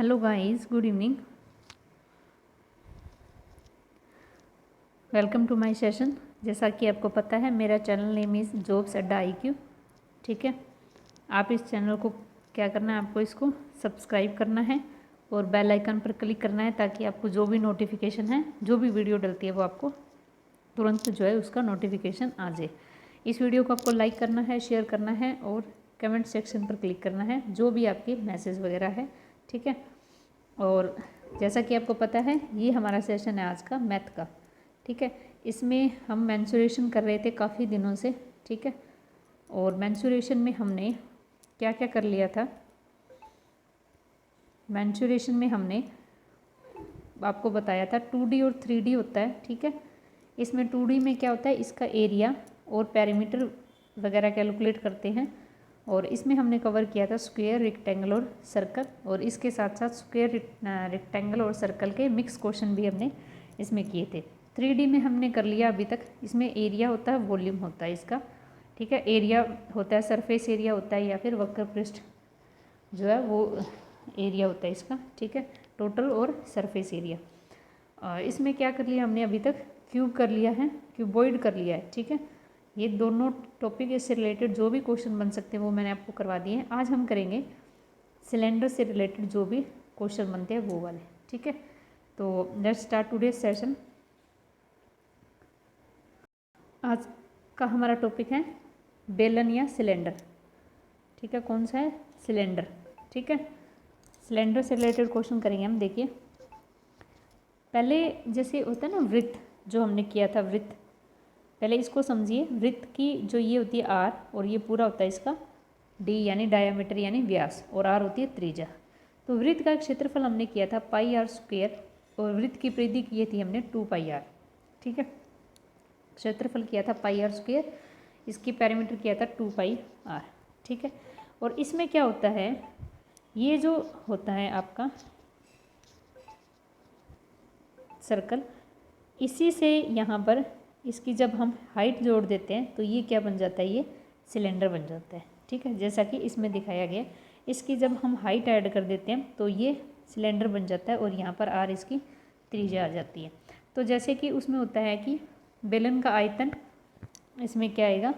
Hello guys, good evening. Welcome to my session. जैसा कि आपको पता है मेरा channel name is jobs Adda IQ। ठीक है, आप इस चैनल को क्या करना है, आपको इसको सब्सक्राइब करना है और बेल आइकन पर क्लिक करना है ताकि आपको जो भी नोटिफिकेशन है, जो भी वीडियो डलती है वो आपको तुरंत जो है उसका नोटिफिकेशन आ जाए। इस वीडियो को आपको लाइक करना है, शेयर करना है और कमेंट सेक्शन पर क्लिक करना है जो भी आपके मैसेज वगैरह है। ठीक है, और जैसा कि आपको पता है ये हमारा सेशन है आज का मैथ का। ठीक है, इसमें हम मेंसुरेशन कर रहे थे काफ़ी दिनों से। ठीक है, और मेंसुरेशन में हमने क्या क्या कर लिया था। मेंसुरेशन में हमने आपको बताया था 2D और 3D होता है। ठीक है, इसमें 2D में क्या होता है, इसका एरिया और पैरामीटर वगैरह कैलकुलेट करते हैं। और इसमें हमने कवर किया था स्क्वायर, रेक्टेंगल और सर्कल, और इसके साथ साथ स्क्वायर, रेक्टेंगल और सर्कल के मिक्स क्वेश्चन भी हमने इसमें किए थे। 3D में हमने कर लिया अभी तक। इसमें एरिया होता है, वॉल्यूम होता है इसका। ठीक है, एरिया होता है, सरफेस एरिया होता है या फिर वक्र पृष्ठ जो है वो एरिया होता है इसका। ठीक है, टोटल और सरफेस एरिया। इसमें क्या कर लिया हमने अभी तक, क्यूब कर लिया है, क्यूबॉइड कर लिया है। ठीक है, ये दोनों टॉपिक इससे रिलेटेड जो भी क्वेश्चन बन सकते हैं वो मैंने आपको करवा दिए हैं। आज हम करेंगे सिलेंडर से रिलेटेड जो भी क्वेश्चन बनते हैं वो वाले। ठीक है, तो लेट्स स्टार्ट टुडे सेशन। आज का हमारा टॉपिक है बेलन या सिलेंडर। ठीक है, कौन सा है, सिलेंडर। ठीक है, सिलेंडर से रिलेटेड क्वेश्चन करेंगे हम। देखिए, पहले जैसे होता है ना वृत्त, जो हमने किया था वृत्त, पहले इसको समझिए। वृत्त की जो ये होती है R, और ये पूरा होता है इसका D यानी डायामीटर यानी व्यास, और R होती है त्रिज्या। तो वृत्त का क्षेत्रफल हमने किया था πr², और वृत्त की परिधि की थी हमने 2πr। ठीक है, क्षेत्रफल किया था πr², इसकी पैरामीटर किया था 2πr। ठीक है, और इसमें क्या होता है, ये जो होता है आपका सर्कल, इसी से यहाँ पर इसकी जब हम हाइट जोड़ देते हैं तो ये क्या बन जाता है, ये सिलेंडर बन जाता है। ठीक है, जैसा कि इसमें दिखाया गया, इसकी जब हम हाइट ऐड कर देते हैं तो ये सिलेंडर बन जाता है, और यहाँ पर R इसकी त्रिज्या आ जाती है। तो जैसे कि उसमें होता है कि बेलन का आयतन, इसमें क्या आएगा,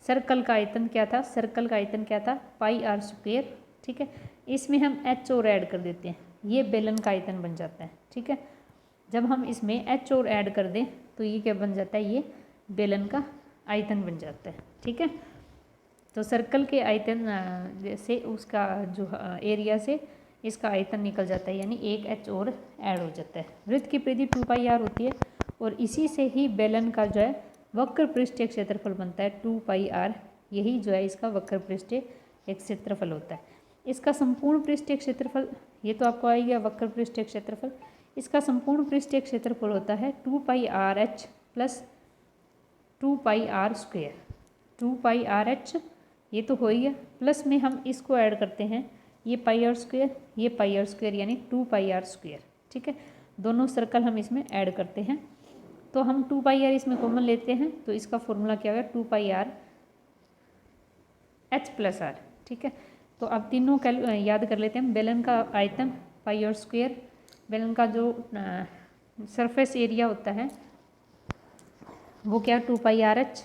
सर्कल का आयतन क्या था, सर्कल का आयतन क्या था, πr²। ठीक है, इसमें हम H और ऐड कर देते हैं, ये बेलन का आयतन बन जाता है। ठीक है, जब हम इसमें H और ऐड कर दें तो ये क्या बन जाता है, ये बेलन का आयतन बन जाता है। ठीक है, तो सर्कल के आयतन से उसका जो एरिया से इसका आयतन निकल जाता है, यानी एक H और ऐड हो जाता है। वृत्त की परिधि 2πr होती है, और इसी से ही बेलन का जो है वक्र पृष्ठीय क्षेत्रफल बनता है 2πr। यही जो है इसका वक्र पृष्ठीय एक क्षेत्रफल होता है। इसका संपूर्ण पृष्ठीय क्षेत्रफल, ये तो आपको आ गया वक्र पृष्ठीय क्षेत्रफल। इसका संपूर्ण पृष्ठीय क्षेत्रफल होता है 2πrh प्लस 2πr²। 2πrh ये तो हो ही है, प्लस में हम इसको ऐड करते हैं, ये πr², ये πr², यानी 2πr²। ठीक है, दोनों सर्कल हम इसमें ऐड करते हैं, तो हम 2πr इसमें कॉमन लेते हैं, तो इसका फॉर्मूला क्या होगा, 2πr h प्लस r। ठीक है, तो अब तीनों याद कर लेते हैं। बेलन का आयतन πr², बेलन का जो सरफेस एरिया होता है वो क्या, 2πrh।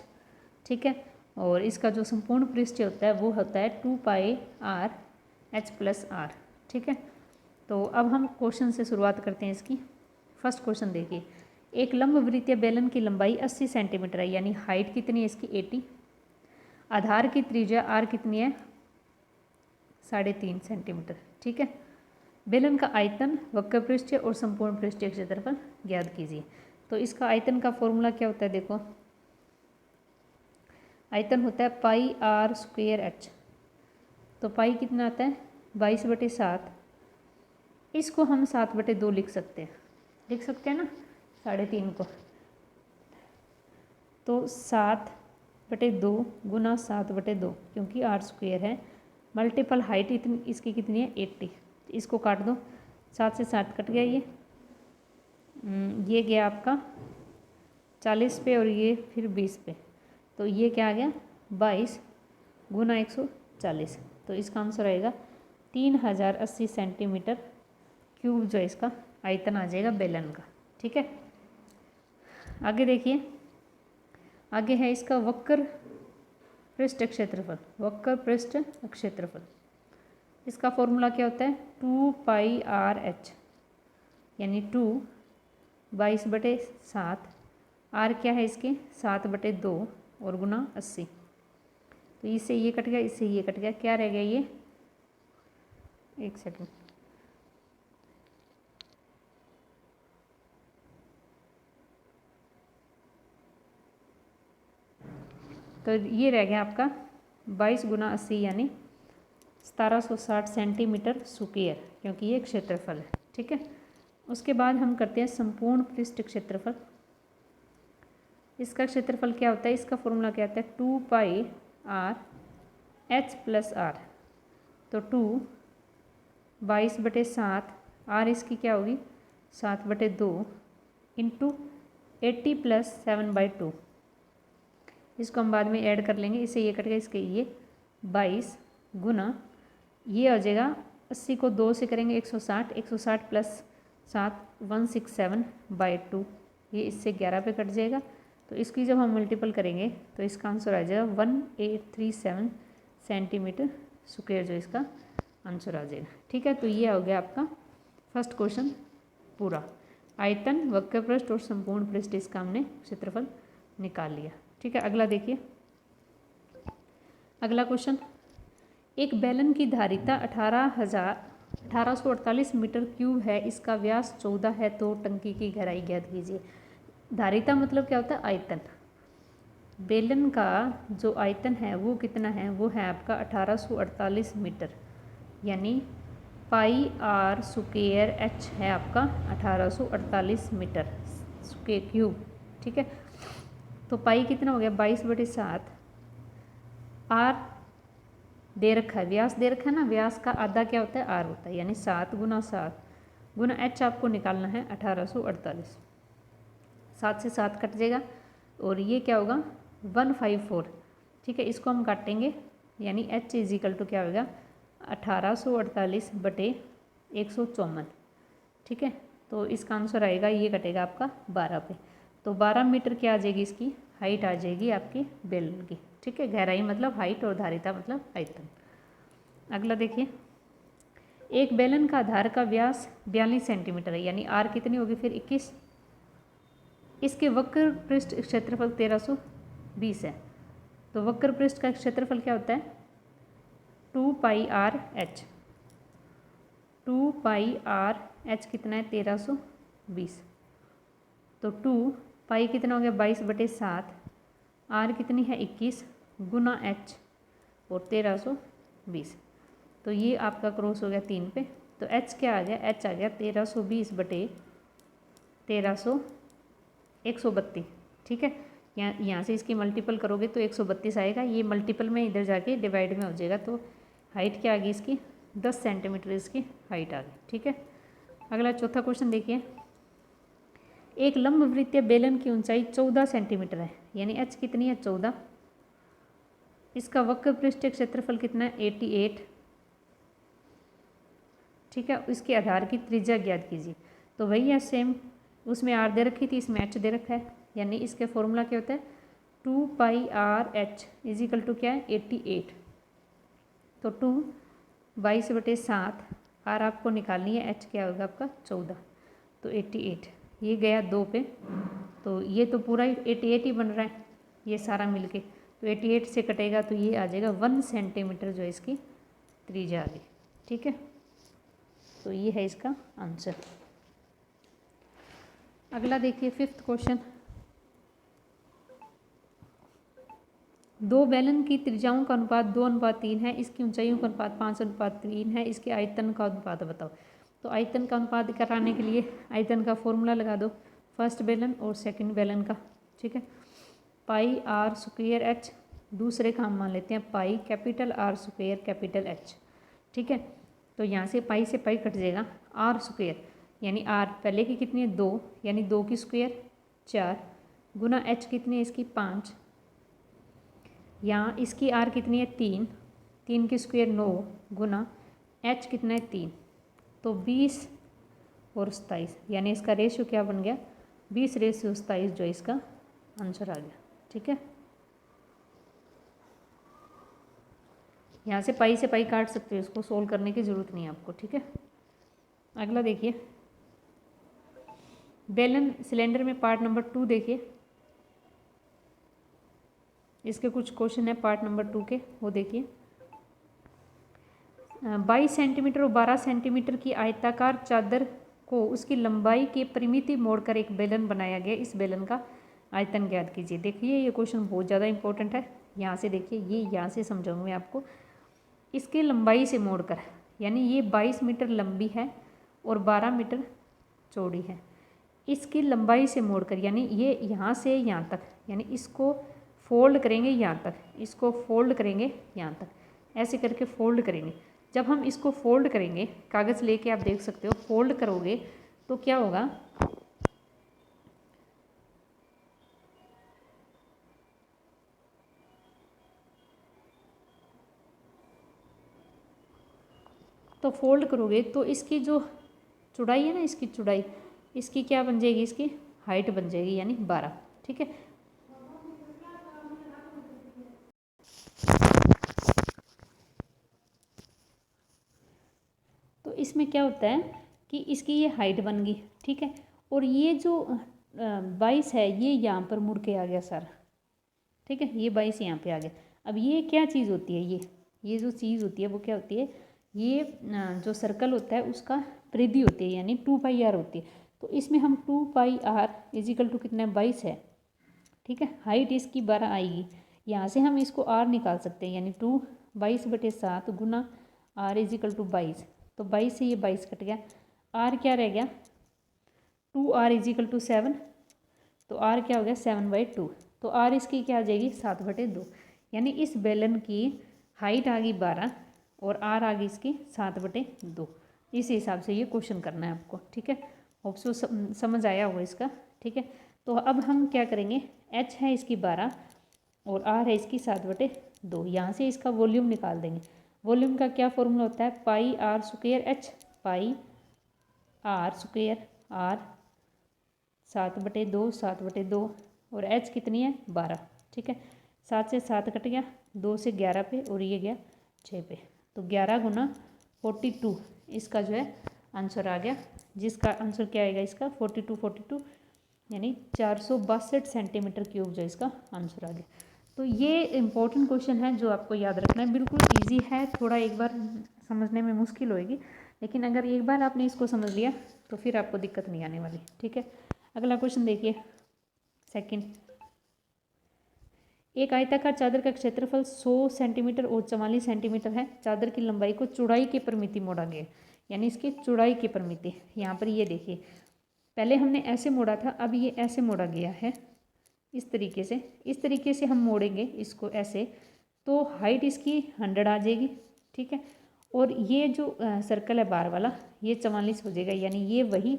ठीक है, और इसका जो संपूर्ण पृष्ठ होता है वो होता है 2πr h प्लस r। ठीक है, तो अब हम क्वेश्चन से शुरुआत करते हैं इसकी। फर्स्ट क्वेश्चन देखिए, एक लंबवृत्तीय बेलन की लंबाई 80 सेंटीमीटर है, यानी हाइट कितनी है इसकी, 80। आधार की त्रिज्या R कितनी है, 3.5 सेंटीमीटर। ठीक है, बेलन का आयतन, वक्र पृष्ठीय और संपूर्ण पृष्ठीय क्षेत्रफल ज्ञात कीजिए। तो इसका आयतन का फॉर्मूला क्या होता है, देखो, आयतन होता है πr²h। तो पाई कितना आता है, 22/7। इसको हम 7/2 लिख सकते हैं ना, 3.5 को। तो 7/2 गुना 7/2, क्योंकि r² है, मल्टीपल हाइट इतनी इसकी कितनी है, 80। इसको काट दो, 7 से 7 कट गया, ये गया आपका 40 पे और ये फिर 20 पे, तो ये क्या आ गया, 22 गुना 140। तो इसका आंसर आएगा 3080 सेंटीमीटर क्यूब जो इसका आयतन आ जाएगा बेलन का। ठीक है, आगे देखिए, आगे है इसका वक्र पृष्ठ क्षेत्रफल। वक्र पृष्ठ क्षेत्रफल, इसका फॉर्मूला क्या होता है? 2πr/h, यानी 2 22/7, आर क्या है इसके 7/2 और गुना 80। तो इससे ये कट गया, इससे ये कट गया, क्या रह गया ये? एक सेकंड, तो ये रह गया आपका 22 गुना 80 यानी 1760 सेंटीमीटर स्क्वायर, क्योंकि ये क्षेत्रफल है। ठीक है, उसके बाद हम करते हैं संपूर्ण पृष्ठ क्षेत्रफल। इसका क्षेत्रफल क्या होता है? इसका फॉर्मूला क्या होता है? 2πr/h+r। तो 2 22/7, आर इसकी क्या होगी 7/2 इंटू 80 + 7/2। इसको हम बाद में ऐड कर लेंगे, इससे ये कटेगा, इसके ये 22 गुना ये हो जाएगा 80 को 2 से करेंगे 160, 160 + 7 167/2, ये इससे 11 पे कट जाएगा। तो इसकी जब हम मल्टीपल करेंगे तो इसका आंसर आ जाएगा 1837 सेंटीमीटर स्क्वायर, जो इसका आंसर आ जाएगा। ठीक है, तो ये हो गया आपका फर्स्ट क्वेश्चन पूरा। आयतन, वक्र पृष्ठ और संपूर्ण पृष्ठ, इसका हमने क्षेत्रफल निकाल लिया। ठीक है, अगला देखिए, अगला क्वेश्चन, एक बेलन की धारिता 1848 मीटर क्यूब है, इसका व्यास 14 है, तो टंकी की गहराई ज्ञात कीजिए। धारिता मतलब क्या होता है? आयतन। बेलन का जो आयतन है वो कितना है? वो है आपका 1848 मीटर, यानी πr² है आपका 1848 मीटर स्क्वायर क्यूब। ठीक है, तो पाई कितना हो गया 22/7, आर दे रखा है, व्यास दे रखा है ना, व्यास का आधा क्या होता है? आर होता है, यानी 7 गुना 7 गुना एच आपको निकालना है 1848। 7 से 7 कट जाएगा और ये क्या होगा 154। ठीक है, इसको हम काटेंगे, यानी एच = क्या होगा 1848/154। ठीक है, तो इसका आंसर आएगा, ये कटेगा आपका 12 पे। तो 12 मीटर क्या आ जाएगी? इसकी हाइट आ जाएगी आपकी बेलन की। ठीक है, गहराई मतलब हाइट और धारिता मतलब आयतन। अगला देखिए, एक बेलन का आधार का व्यास 42 सेंटीमीटर है, यानी आर कितनी होगी फिर 21। इसके वक्र पृष्ठ क्षेत्रफल 1320 है, तो वक्र पृष्ठ का क्षेत्रफल क्या होता है? 2πr/h। 2πr/h कितना है? 1320। तो 2 पाई कितना हो गया 22/7, आर कितनी है 21 गुना एच और 1320। तो ये आपका क्रॉस हो गया 3 पे, तो एच क्या आ गया? एच आ गया 1320/132। ठीक है, यहाँ से इसकी मल्टीपल करोगे तो 132 आएगा, ये मल्टीपल में इधर जाके डिवाइड में हो जाएगा, तो हाइट क्या आ गई इसकी 10 सेंटीमीटर इसकी हाइट आ गई। ठीक है, अगला चौथा क्वेश्चन देखिए, एक लंबवृत्तीय बेलन की ऊंचाई 14 सेंटीमीटर है, यानी एच कितनी है 14। इसका वक्र पृष्ठ क्षेत्रफल कितना है 88। ठीक है, इसके आधार की त्रिज्या ज्ञात कीजिए। तो वही है सेम, उसमें आर दे रखी थी, इसमें एच दे रखा है, यानी इसके फॉर्मूला क्या होता है 2πr/h = क्या है 88। तो 2 22/7, आर आपको निकालनी है, एच क्या होगा आपका 14, तो 88 ये गया 2 पे, तो ये तो पूरा 88 ही बन रहा है ये सारा मिलके, तो 88 से कटेगा तो ये आ जाएगा 1 सेंटीमीटर जो इसकी त्रिज्या आ गई। ठीक है, तो ये है इसका आंसर। अगला देखिए 5th क्वेश्चन, दो बेलन की त्रिज्याओं का अनुपात 2:3 है, इसकी ऊंचाइयों का अनुपात 5:3 है, इसके आयतन का अनुपात बताओ। तो आयतन का अनुपात कराने के लिए आयतन का फॉर्मूला लगा दो, फर्स्ट बेलन और सेकंड बेलन का। ठीक है, πr²h, दूसरे का हम मान लेते हैं pi capital R² capital H। ठीक है, तो यहाँ से पाई से पाई कट जाएगा, R², यानी R पहले की कितनी है 2, यानी 2 की स्क्वायर 4 गुना H कितनी है इसकी 5, यहाँ इसकी R कितनी है 3, 3 की स्क्वायर 9 गुना एच कितना है 3, तो 20 और 27, यानी इसका रेशियो क्या बन गया 20:27 जो इसका आंसर आ गया। ठीक है, यहाँ से पाई काट सकते हो, इसको सोल्व करने की ज़रूरत नहीं है आपको। ठीक है, अगला देखिए बेलन सिलेंडर में पार्ट नंबर 2 देखिए, इसके कुछ क्वेश्चन है पार्ट नंबर 2 के, वो देखिए। 22 सेंटीमीटर और 12 सेंटीमीटर की आयताकार चादर को उसकी लंबाई के परिमिति मोड़कर एक बेलन बनाया गया, इस बेलन का आयतन ज्ञात कीजिए। देखिए ये क्वेश्चन बहुत ज़्यादा इंपॉर्टेंट है, यहाँ से देखिए, ये यहाँ से समझाऊंगा मैं आपको। इसके लंबाई से मोड़कर, यानी ये 22 मीटर लंबी है और 12 मीटर चौड़ी है, इसकी लंबाई से मोड़कर, यानी ये यहाँ से यहाँ तक, यानी इसको फोल्ड करेंगे यहाँ तक, इसको फोल्ड करेंगे यहाँ तक, ऐसे करके फोल्ड करेंगे। जब हम इसको फोल्ड करेंगे, कागज़ लेके आप देख सकते हो, फोल्ड करोगे तो क्या होगा, तो फोल्ड करोगे तो इसकी जो चौड़ाई है ना, इसकी चौड़ाई, इसकी क्या बन जाएगी, इसकी हाइट बन जाएगी, यानी 12। ठीक है, तो इसमें क्या होता है कि इसकी ये हाइट बन गई। ठीक है, और ये जो 22 है ये यहाँ पर मुड़ के आ गया सारा। ठीक है, ये 22 यहाँ पे आ गया। अब ये क्या चीज़ होती है, ये जो चीज़ होती है वो क्या होती है, ये जो सर्कल होता है उसका परिधि होती है, यानी 2πr होती है। तो इसमें हम 2πr इजिकल टू कितना है 22 है। ठीक है, हाइट इसकी 12 आएगी, यहाँ से हम इसको r निकाल सकते हैं, यानी 22/7 गुना r इजिकल टू 22। तो 22 से ये 22 कट गया, r क्या रह गया 2r इजिकल टू 7, तो r क्या हो गया 7/2। तो r इसकी क्या आ जाएगी 7/2, यानी इस बेलन की हाइट आ गई 12 और r आ गई इसकी 7/2। इस हिसाब से ये क्वेश्चन करना है आपको। ठीक है, होप सो समझ आया होगा इसका। ठीक है, तो अब हम क्या करेंगे, h है इसकी 12 और r है इसकी 7/2, यहाँ से इसका वॉल्यूम निकाल देंगे। वॉल्यूम का क्या फॉर्मूला होता है, πr²h, πr² r 7/2 7/2 और h कितनी है 12। ठीक है, 7 से 7 कट गया, 2 से 11 पे और ये गया 6 पे, तो 11 गुना 42 इसका जो है आंसर आ गया, जिसका आंसर क्या आएगा इसका 42 यानी 462 सेंटीमीटर क्यूब जो इसका आंसर आ गया। तो ये इम्पोर्टेंट क्वेश्चन है जो आपको याद रखना है, बिल्कुल ईजी है, थोड़ा एक बार समझने में मुश्किल होएगी, लेकिन अगर एक बार आपने इसको समझ लिया तो फिर आपको दिक्कत नहीं आने वाली। ठीक है, अगला क्वेश्चन देखिए सेकंड। एक आयताकार चादर का क्षेत्रफल 100 सेंटीमीटर और 44 सेंटीमीटर है, चादर की लंबाई को चौड़ाई की परिमिति मोड़ा गया, यानी इसकी चौड़ाई की परिमिति। यहाँ पर ये देखिए, पहले हमने ऐसे मोड़ा था, अब ये ऐसे मोड़ा गया है, इस तरीके से हम मोड़ेंगे इसको ऐसे, तो हाइट इसकी 100 आ जाएगी। ठीक है, और ये जो सर्कल है बार वाला ये 44 हो जाएगा, यानी ये वही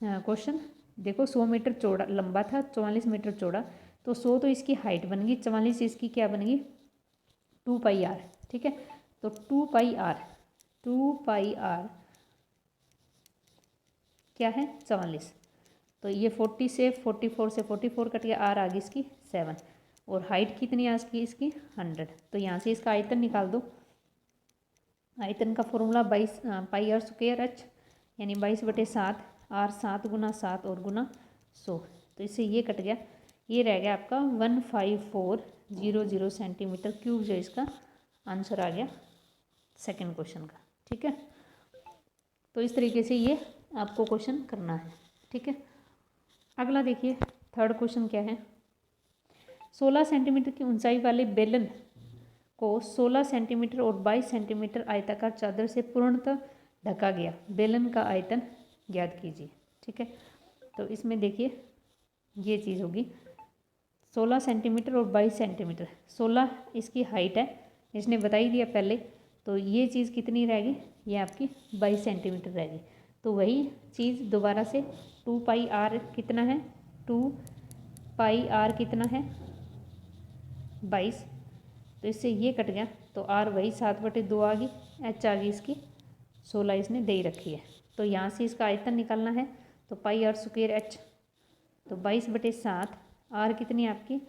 क्वेश्चन देखो 100 मीटर चौड़ा लंबा था, 44 मीटर चौड़ा, तो 100 तो इसकी हाइट बन गई, 44 इसकी क्या बन गई 2πr। ठीक है, तो 2πr क्या है 44, तो ये 40 से 44 से 44 कट गया, r आ गई इसकी 7 और हाइट कितनी आ गई इसकी 100। तो यहाँ से इसका आयतन निकाल दो, आयतन का फॉर्मूला 22 πr²h यानी 22/7, r 7 गुना 7 और गुना 100, तो इससे ये कट गया, ये रह गया आपका 15400 सेंटीमीटर क्यूब जो इसका आंसर आ गया सेकंड क्वेश्चन का। ठीक है, तो इस तरीके से ये आपको क्वेश्चन करना है। ठीक है, अगला देखिए थर्ड क्वेश्चन क्या है, 16 सेंटीमीटर की ऊंचाई वाले बेलन को 16 सेंटीमीटर और 22 सेंटीमीटर आयताकार चादर से पूर्णतः ढका गया, बेलन का आयतन ज्ञात कीजिए। ठीक है, तो इसमें देखिए ये चीज़ होगी 16 सेंटीमीटर और 22 सेंटीमीटर, 16 इसकी हाइट है, इसने बता ही दिया पहले, तो ये चीज़ कितनी रहेगी, ये आपकी 22 सेंटीमीटर रहेगी। तो वही चीज़ दोबारा से 2πr कितना है, 2πr कितना है 22, तो इससे ये कट गया, तो r वही 7/2 आ गई, h आ गई इसकी 16 इसने दे ही रखी है। तो यहाँ से इसका आयतन निकालना है, तो पाई आर स्क्वायर एच, तो 22/7, आर कितनी आपकी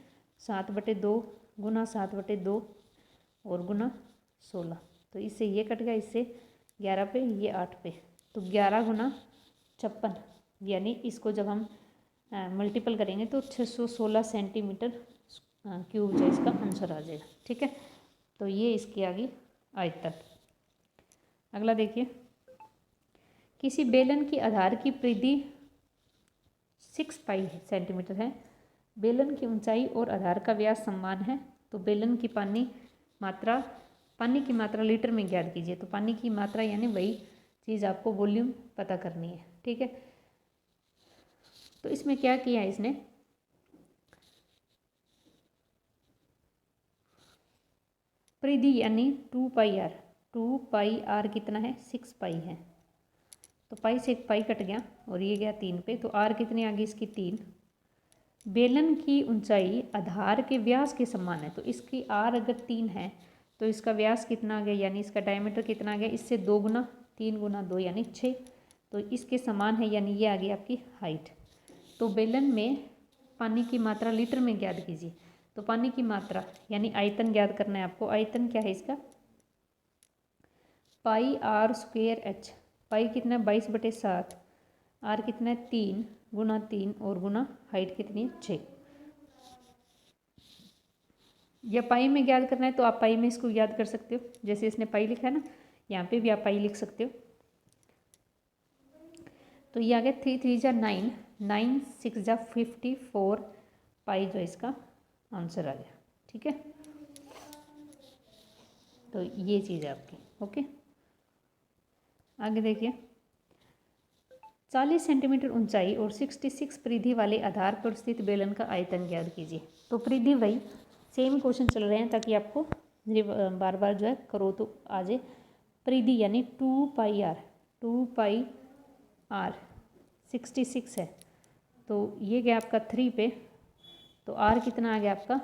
7/2 गुना 7/2 और गुना 16, तो इससे ये कट गया, इससे 11 पे, ये 8 पे, तो 11 गुना 56, यानी इसको जब हम मल्टीपल करेंगे तो 616 सेंटीमीटर क्यूब जो इसका आंसर आ जाएगा। ठीक है, तो ये इसकी आ गई आयतन। अगला देखिए, किसी बेलन की आधार की परिधि 6 पाई सेंटीमीटर है, बेलन की ऊंचाई और आधार का व्यास समान है, तो बेलन की पानी की मात्रा लीटर में ज्ञात कीजिए। तो पानी की मात्रा यानी वही चीज़ आपको वॉल्यूम पता करनी है। ठीक है, तो इसमें क्या किया है इसने, परिधि यानी 2 पाई आर, 2 पाई आर कितना है 6 पाई है, तो पाई से एक पाई कट गया और ये गया 3 पे, तो आर कितनी आ गई इसकी 3। बेलन की ऊंचाई आधार के व्यास के समान है, तो इसकी आर अगर 3 है तो इसका व्यास कितना आ गया, यानी इसका डायमीटर कितना आ गया, इससे 2 गुना 3 गुना 2 यानी 6, तो इसके समान है, यानी ये आ गई आपकी हाइट। तो बेलन में पानी की मात्रा लीटर में ज्ञात कीजिए, तो पानी की मात्रा यानी आयतन ज्ञात करना है आपको। आयतन क्या है इसका, पाई आर स्क्वायर एच, पाई कितना है 22/7, आर कितना है 3 गुना 3 और गुना हाइट कितनी है 6। या पाई में ज्ञात करना है तो आप पाई में इसको याद कर सकते हो, जैसे इसने पाई लिखा है ना, यहाँ पे भी आप पाई लिख सकते हो। तो ये आ गया 3 3 जा 9, 9 6 जा 54 पाई जो इसका आंसर आ गया। ठीक है, तो ये चीज़ है आपकी। ओके, आगे देखिए, 40 सेंटीमीटर ऊंचाई और 66 परिधि वाले आधार पर स्थित बेलन का आयतन ज्ञात कीजिए। तो परिधि वही सेम क्वेश्चन चल रहे हैं ताकि आपको बार बार जो है करो तो आ जाए। परिधि यानी 2 पाई आर, 2 पाई आर 66 है, तो ये गया आपका 3 पे, तो आर कितना आ गया आपका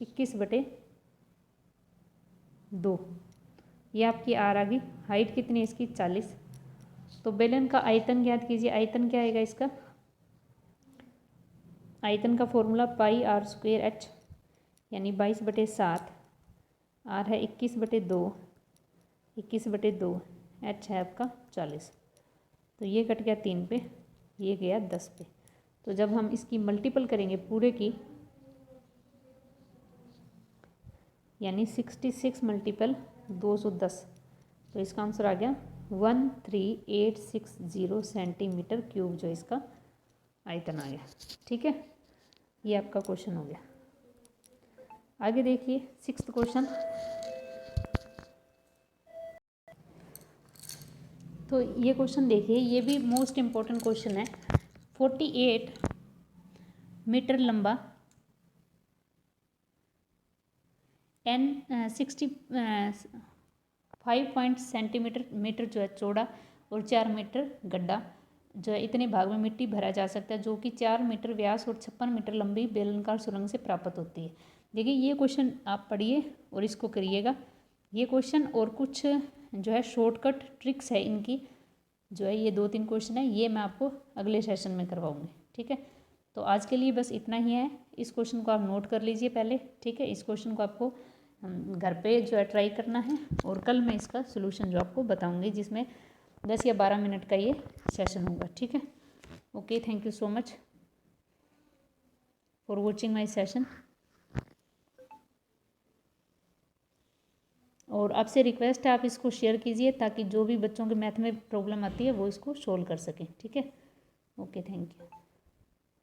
21/2, ये आपकी आर आ गई। हाइट कितनी है इसकी 40, तो बेलन का आयतन ज्ञात कीजिए। आयतन क्या आएगा इसका, आयतन का formula pi r square h, यानी 22/7, आर है 21/2, 21/2, एच है आपका 40, तो ये कट गया 3 पे, ये गया 10 पे, तो जब हम इसकी मल्टीपल करेंगे पूरे की, यानी 66 मल्टीपल 210, तो इसका आंसर आ गया 13860 सेंटीमीटर क्यूब जो इसका आयतन आ गया। ठीक है, ये आपका क्वेश्चन हो गया। आगे देखिए 6th क्वेश्चन, तो ये क्वेश्चन देखिए, ये भी मोस्ट इम्पोर्टेंट क्वेश्चन है। 48 मीटर लंबा एन 65 सेंटीमीटर जो है चौड़ा और 4 मीटर गड्ढा जो है, इतने भाग में मिट्टी भरा जा सकता है जो कि 4 मीटर व्यास और 56 मीटर लंबी बेलनाकार सुरंग से प्राप्त होती है। देखिए ये क्वेश्चन आप पढ़िए और इसको करिएगा। ये क्वेश्चन और कुछ जो है शॉर्टकट ट्रिक्स है इनकी, जो है ये 2-3 क्वेश्चन है, ये मैं आपको अगले सेशन में करवाऊँगी। ठीक है, तो आज के लिए बस इतना ही है। इस क्वेश्चन को आप नोट कर लीजिए पहले। ठीक है, इस क्वेश्चन को आपको घर पे जो है ट्राई करना है, और कल मैं इसका सोल्यूशन जो आपको बताऊँगी, जिसमें 10 या 12 मिनट का ये सेशन होगा। ठीक है, okay, thank you so much for watching my session. और आपसे रिक्वेस्ट है आप इसको शेयर कीजिए ताकि जो भी बच्चों के मैथ में प्रॉब्लम आती है वो इसको सोल्व कर सकें। ठीक है, ओके, थैंक यू।